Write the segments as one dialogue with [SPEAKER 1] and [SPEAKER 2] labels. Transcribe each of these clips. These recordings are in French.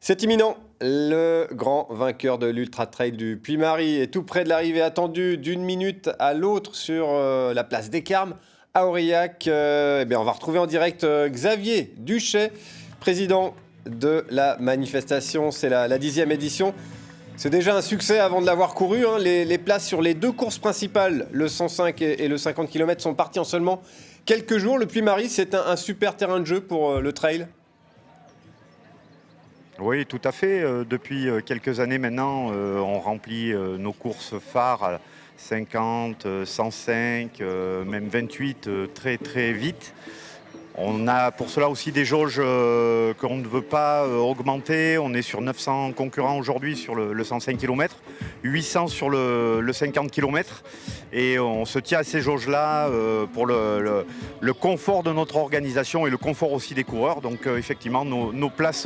[SPEAKER 1] C'est imminent. Le grand vainqueur de l'Ultra Trail du Puy-Marie est tout près de l'arrivée attendue d'une minute à l'autre sur la place des Carmes à Aurillac. On va retrouver en direct Xavier Duchet, président de la manifestation. C'est la 10e édition. C'est déjà un succès avant de l'avoir couru. Les places sur les deux courses principales, le 105 et le 50 km, sont parties en seulement quelques jours. Le Puy-Marie, c'est un super terrain de jeu pour le trail.
[SPEAKER 2] Oui, tout à fait. Depuis quelques années maintenant, on remplit nos courses phares à 50, 105, même 28 très très vite. On a pour cela aussi des jauges qu'on ne veut pas augmenter. On est sur 900 concurrents aujourd'hui sur le 105 km, 800 sur le 50 km. Et on se tient à ces jauges-là pour le confort de notre organisation et le confort aussi des coureurs. Donc effectivement, nos places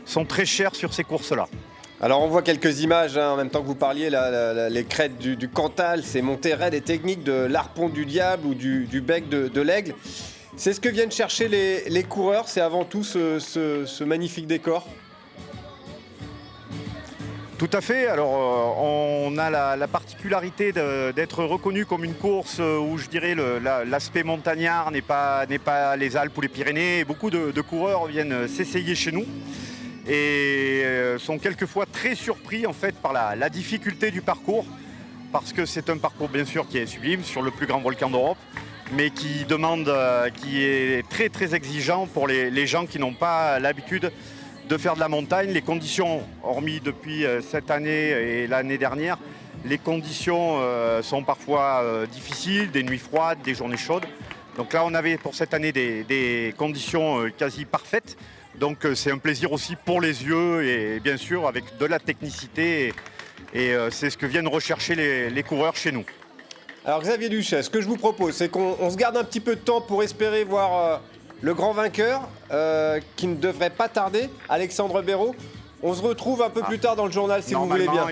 [SPEAKER 2] sont très chères sur ces courses-là.
[SPEAKER 1] Alors on voit quelques images en même temps que vous parliez, les crêtes du Cantal, ces montées raides et techniques de l'Arpon du Diable ou du bec de l'Aigle. C'est ce que viennent chercher les coureurs, c'est avant tout ce magnifique décor.
[SPEAKER 2] Tout à fait. Alors, on a la particularité d'être reconnu comme une course où je dirais l'aspect montagnard n'est pas les Alpes ou les Pyrénées. Et beaucoup de coureurs viennent s'essayer chez nous et sont quelquefois très surpris en fait par la difficulté du parcours, parce que c'est un parcours bien sûr qui est sublime sur le plus grand volcan d'Europe, mais qui est très très exigeant pour les gens qui n'ont pas l'habitude de faire de la montagne. Les conditions, hormis depuis cette année et l'année dernière, les conditions sont parfois difficiles, des nuits froides, des journées chaudes. Donc là, on avait pour cette année des conditions quasi parfaites. Donc c'est un plaisir aussi pour les yeux et bien sûr avec de la technicité. Et c'est ce que viennent rechercher les coureurs chez nous.
[SPEAKER 1] Alors Xavier Duchet, ce que je vous propose, c'est qu'on se garde un petit peu de temps pour espérer voir le grand vainqueur qui ne devrait pas tarder, Alexandre Béraud. On se retrouve un peu plus tard dans le journal si vous voulez bien.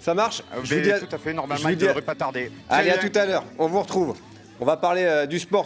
[SPEAKER 1] Ça marche?
[SPEAKER 2] Tout à fait, normalement il ne devrait pas tarder.
[SPEAKER 1] Allez, à tout à l'heure, on vous retrouve. On va parler du sport.